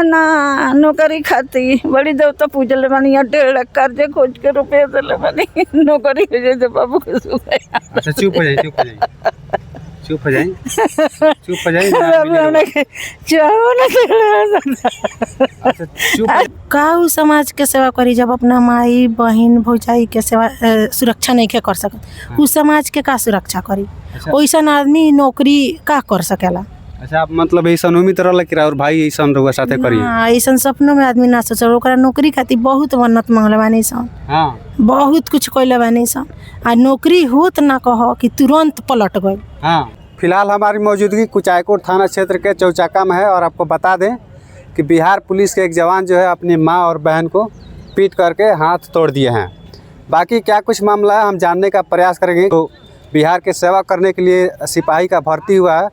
ना नौकरी खाती बड़ी देवता पूजले बानी, 1.5 लाख कर्जे खोज के रुपये दिले बानी, नौकरी हो जाए तो बाबू के सुख। अच्छा चुप हो जाइए, चुप हो जाइए, चुप हो जाइए, चुप हो जाइए। अच्छा चुप। का उ समाज के सेवा करी जब अपना माई बहन भौजाई के सेवा सुरक्षा नहीं के कर सकत, उ समाज के का सुरक्षा करी? ओइसन आदमी नौकरी का कर सकेला? अच्छा आप मतलब ऐसन उम्मीद रहला कि और भाई ऐसन रहुआ साथे करिए? हाँ, ऐसन सपनों में आदमी ना सोचल। ओकरा नौकरी खातिर बहुत मन्नत मांगले बानी सन, हाँ बहुत कुछ कइले बानी सन, आ नौकरी होत ना कहो कि तुरंत पलट गए। हाँ। फिलहाल हमारी मौजूदगी कुचायकोट थाना क्षेत्र के चौचाका में है और आपको बता दें कि बिहार पुलिस के एक जवान जो है अपनी माँ और बहन को पीट करके हाथ तोड़ दिए हैं। बाकी क्या कुछ मामला है हम जानने का प्रयास करेंगे। तो बिहार के सेवा करने के लिए सिपाही का भर्ती हुआ है,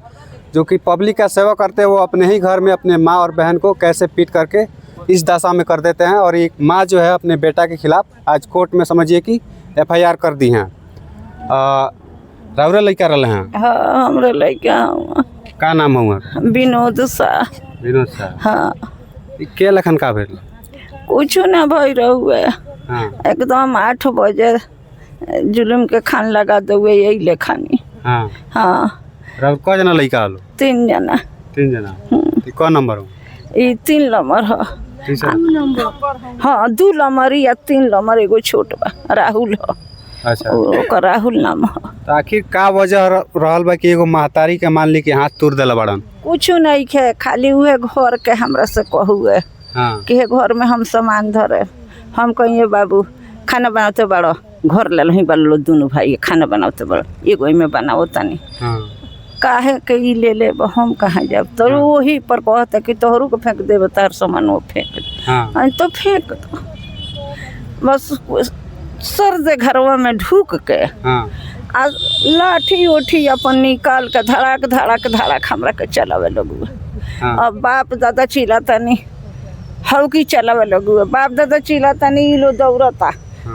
जो कि पब्लिक का सेवा करते हैं। वो अपने ही घर में अपने माँ और बहन को कैसे पीट करके इस दशा में कर देते हैं। और एक माँ जो है अपने बेटा के खिलाफ आज कोर्ट में समझिए कि FIR कर दी हैं। राउरा लड़का रहे हैं? हाँ हमरा लड़का का नाम हुआ? विनोद शाह। विनोद शाह। हाँ के लखन का भेल? कुछ ना भई रहुए, हाँ एकदम 8 बजे जुलूम के खान लगा देवे यही लेखानी। हाँ हाँ क जना लड़का हलो? 3 जना। 3 जना। क नंबर हो? ये 3 नंबर है। हाँ 2 नंबर या 3 नंबर, एगो छोट बा राहुल है। अच्छा ओकर राहुल नाम है। तो आखिर का वजह रहल बा कि एगो महतारी के मान ली कि हाथ तोड़ देला बड़न? कुछ नहीं खे, खाली उहे घर के हमरा से कहूए हाँ कि घर में हम सामान धरे। हम कहिए बाबू खाना बनाते बड़ो, घर ले लही बलो दोनों भाई खाना बनाते बड़ो, एगो में बनाओ तनी हाँ काहे के ई ले ले हम कहाँ जाब? तो वही पर कहता कि तोहरू को फेंक देब, तार सामान वो फेंक दे। हाँ तो फेंक दो बस। सर दे घरवा में ढूक के हाँ आ लाठी उठी अपन निकाल के धड़ाक धड़ाक धड़ाक हमरा के चलावे लगुए। हाँ अब बाप दादा चिल्लातानी हौकी चलावे लगुए, बाप दादा चिल्लातानी ई लो दौड़ता,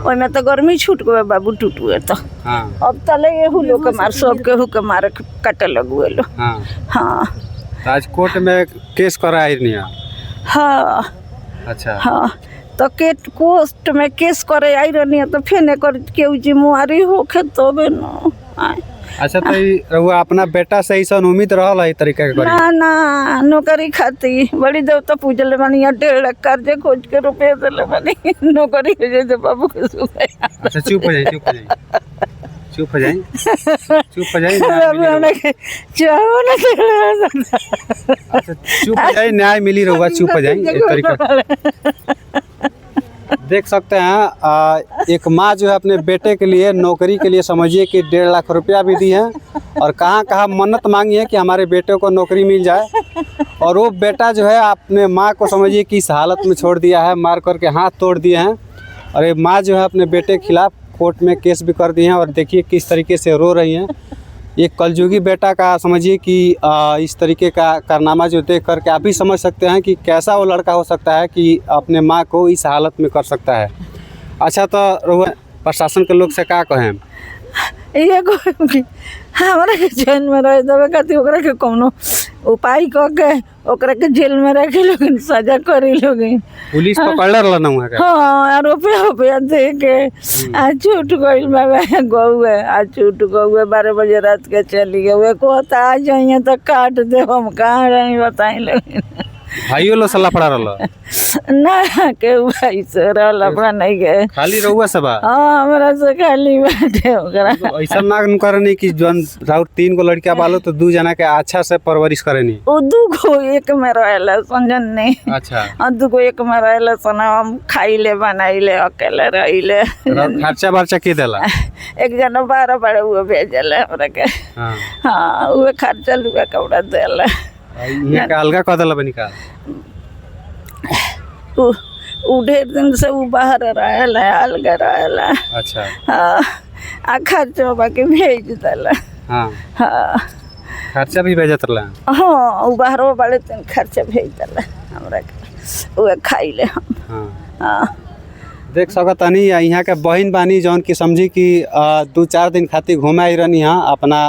ओई में तो गर्मी छूट गए बाबू टूट गए। तो हाँ अब तले एहू लोग के मार सब केहू के मार काटे लगुए लो। हाँ। हाँ तो आज कोर्ट में केस कराई नहीं? हाँ अच्छा हाँ। तो कोर्ट में केस करे आई रहनी है, तो फिर एकर केहू जिम्मेवारी होखे तबे न। अच्छा तो रहुआ अपना बेटा से ऐसा उम्मीद रहल है तरीका के? ना ना नौकरी खाती बड़ी देवता पूजले बानी, 1.5 लाख कर्जे खोज के रुपये दिले बानी, नौकरी हो जाए तो बाबू के सुख। अच्छा चुप हो जाइए, चुप हो जाइए, चुप हो जाइए, चुप हो जाइए। अच्छा चुप हो जाइए, न्याय मिली रहुआ, चुप हो जाइए। एक तरीका देख सकते हैं एक माँ जो है अपने बेटे के लिए नौकरी के लिए समझिए कि 1.5 लाख रुपया भी दी है और कहाँ कहाँ मन्नत मांगी है कि हमारे बेटे को नौकरी मिल जाए। और वो बेटा जो है अपने माँ को समझिए कि इस हालत में छोड़ दिया है, मार करके हाथ तोड़ दिए हैं। और ये माँ जो है अपने बेटे के खिलाफ कोर्ट में केस भी कर दिए हैं और देखिए किस तरीके से रो रही हैं। ये कलयुगी बेटा का समझिए कि इस तरीके का कारनामा जो देख करके आप भी समझ सकते हैं कि कैसा वो लड़का हो सकता है कि अपने माँ को इस हालत में कर सकता है। अच्छा तो प्रशासन के लोग से क्या कहें? ये हमारा के जेल में रह देवे खातिर ओकरा के कोनो उपाय क के ओकरा के जेल में रखे लोग, सजा करे लोग। पुलिस पकड़ रहा ना वहाँ? हाँ रुपया दे के आज छूट गई बाबा गौए, आज छूट गौए 12 बजे रात के चली गए। वे कहता आ जाइए तो काट दे, हम कहाँ रही बताई लोग। भाइयों लो सलाह पड़ा रहा ना के भाई से लफड़ा नहीं गए, खाली रहुआ सब? हाँ हमरा से खाली बाटे ओकरा। तो ऐसा ना करनी कि जौन राउर 3 गो लड़कियां बालो तो 2 जना के अच्छा से परवरिश करनी? ओ 2 गो एक में रहेला समझन नहीं। अच्छा 2 गो एक में रहेला सना, हम खाइले बनाइले अकेले रहिले। खर्चा बर्चा के देला? एक जना 12 बड़े वो भेजले हमरा के। हाँ वो खर्चा लुआ कपड़ा देला। ये का अलगा कह देला बनी का? उ ढेर दिन से वो बाहर रहेला, अलगा रहेला। अच्छा हाँ आ खर्चा बाकी भेज देला। हाँ हाँ खर्चा भी भेजत रहा? हाँ वो बाहर बड़े दिन खर्चा भेज देला हमरा के, वो खाइले हम। हाँ देख सकतानी यहाँ के बहन बानी जौन की समझी कि 2-4 दिन खातिर घूमे आई रहनी हाँ अपना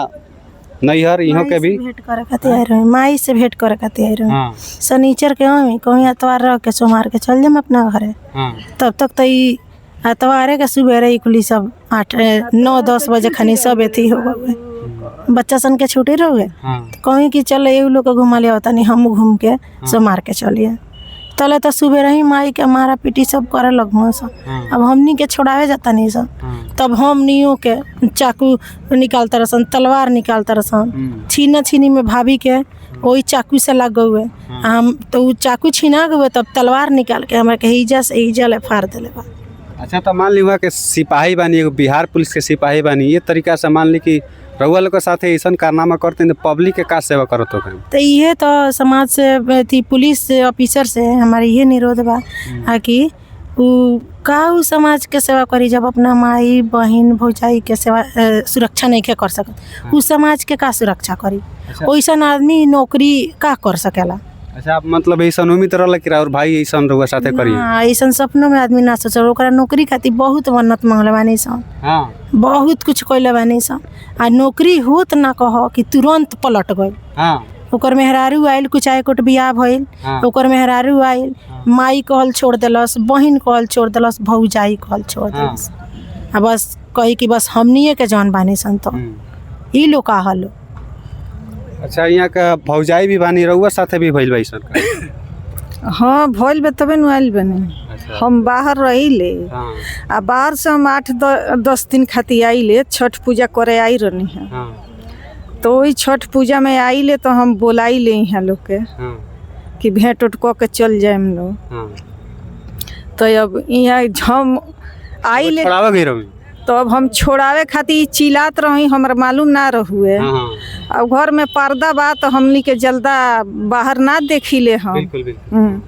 नैहर इहों के भी भेंट करे खातिर आए रहे, माई से भेंट करे खातिर आए रहे। हाँ शनिचर के हमी कहीं एतवार रह के सोमवार के चल जाम अपना घरे। हाँ तब तक तो ई एतवारे के सुबेरे ही खुली सब 8-9-10 बजे खनी सब एथी हो गए, बच्चा सन के छुट्टी रह गए। हाँ कहीं कि चल ये लोग के घुमा लिया होता नहीं, हम घूम के सोमवार के चलिए। तले तो सुबह ही माई के मारा पीटी सब करे लगू सब। हाँ। अब हमनी के छोड़ावे जाता नहीं सब। हाँ। तब हमनियों के चाकू निकालता रसन, तलवार निकालता रसन, छीना छीनी में भाभी के वही चाकू से लग गए। हम तो उ चाकू छीना गए, तब तलवार निकाल के हमारे के हिजा से हिजा ले फाड़ दिले बा। अच्छा, तो मान ली हुआ कि सिपाही बानी, एगो बिहार पुलिस के सिपाही बानी, ये तरीका से मान ली कि रउआ लोग के साथ ऐसा कारनामा करते हैं, पब्लिक के का सेवा करत हो? तो ये तो समाज से थी, पुलिस ऑफिसर से हमारी ये निरोध बा कि उ समाज के सेवा करी जब अपना माई बहन भौजाई के सेवा सुरक्षा नहीं के कर सकत, उ समाज के का सुरक्षा करी? अच्छा। वैसन आदमी नौकरी का कर सकेला? अच्छा, आप मतलब ऐसा उम्मीद रहल कि और भाई ऐसा रउआ साथे करी? हाँ, ऐसन सपनों में आदमी ना सोच, ओकरा नौकरी खातिर बहुत मन्नत मांगले बानी सन। हाँ बहुत कुछ कइले बानी सन, आ नौकरी होत ना कह कि तुरंत पलट गई। हाँ ओकर मेहरारू आयल, कुछ आए कोट बियाह भइल, हाँ। ओकर मेहरारू आयल, माई कहल छोड़ देलस, बहिन कहल छोड़ देलस, भौजाई कहल छोड़ देलस। आ बस कही कि बस हमनिए के जान बानी सन, तो ई लोग का हलो। अच्छा, यहाँ का भौजाई भी बानी, रउआ साथे भी भइल बाई सन? हाँ भइल बा तबे नु आइल बने। अच्छा। हम बाहर रहिले, हाँ आ बाहर से हम 8-10 दिन खातिर आइले, छठ पूजा करे आई रहनी है। हाँ तो वही छठ पूजा में आइले तो हम बोलाई ले यहाँ लोग के हाँ कि भेंट उठ के चल जाए हम लोग। हाँ। तो अब यहाँ हम आइले छोड़ावा गई रही? तो अब हम छोड़ावे खातिर चिल्लात रही, हमरा मालूम ना रहुए। हाँ। अब घर में पर्दा बा तो हमनी के जल्दा बाहर ना देखिले हम। बिल्कुल बिल्कुल।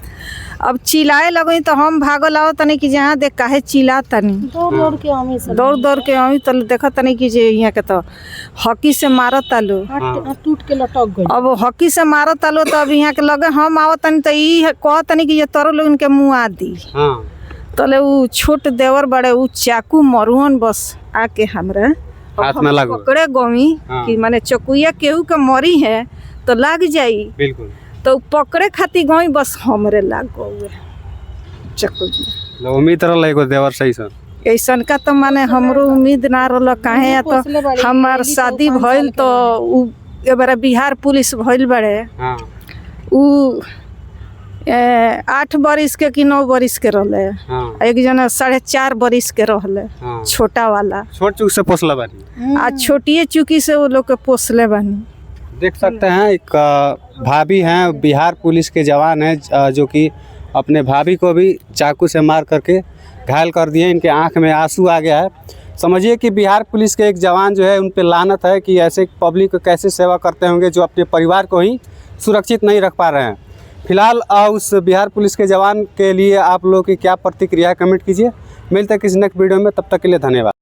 अब चिल्लाए लगई तो हम भागल आओ तनी कि जहाँ देख काहे चिल्ला तनी, दौड़ दौड़ के हमी सब दौड़ के आई तो देखा तनी कि जे यहाँ के तो हॉकी से मारत आलो। टूट के लटक गई। अब हॉकी से मारत आलो तो अब यहाँ के लगे हम आओ तनी तो ई कह तनी कि ये तोरो लोगन के मुँह आ दी। हाँ। तले उ छोट देवर बड़े उ चाकू मरुहन बस आके हमरा हाथ में लागो। पकड़े गमी हाँ। कि माने चकुया केहू के मरी है तो लाग जाई। बिल्कुल। तो पकड़े खातिर गई, बस हमरे लाग गए चकुया। उम्मीद रहल एगो देवर सही सन? ऐसन का तो माने हमरो उम्मीद ना रहल, काहे या तो हमार शादी भइल तो उ एबारा बिहार पुलिस भइल बड़े। हाँ। उ 8 बरिस के कि 9 बरिस के रहले। हाँ। एक जना 4.5 बरिस के रहले। हाँ। छोटा वाला छोट चूक से पोसला बानी? आ छोटिए चुकी से वो लोग के पोसले बानी। देख सकते हैं, एक भाभी हैं, बिहार पुलिस के जवान हैं, जो कि अपने भाभी को भी चाकू से मार करके घायल कर दिए। इनके आंख में आंसू आ गया है। समझिए कि बिहार पुलिस के एक जवान जो है, उन पे लानत है कि ऐसे पब्लिक को कैसे सेवा करते होंगे जो अपने परिवार को ही सुरक्षित नहीं रख पा रहे हैं। फिलहाल उस बिहार पुलिस के जवान के लिए आप लोगों की क्या प्रतिक्रिया है, कमेंट कीजिए। मिलते हैं किसी नेक्स्ट वीडियो में, तब तक के लिए धन्यवाद।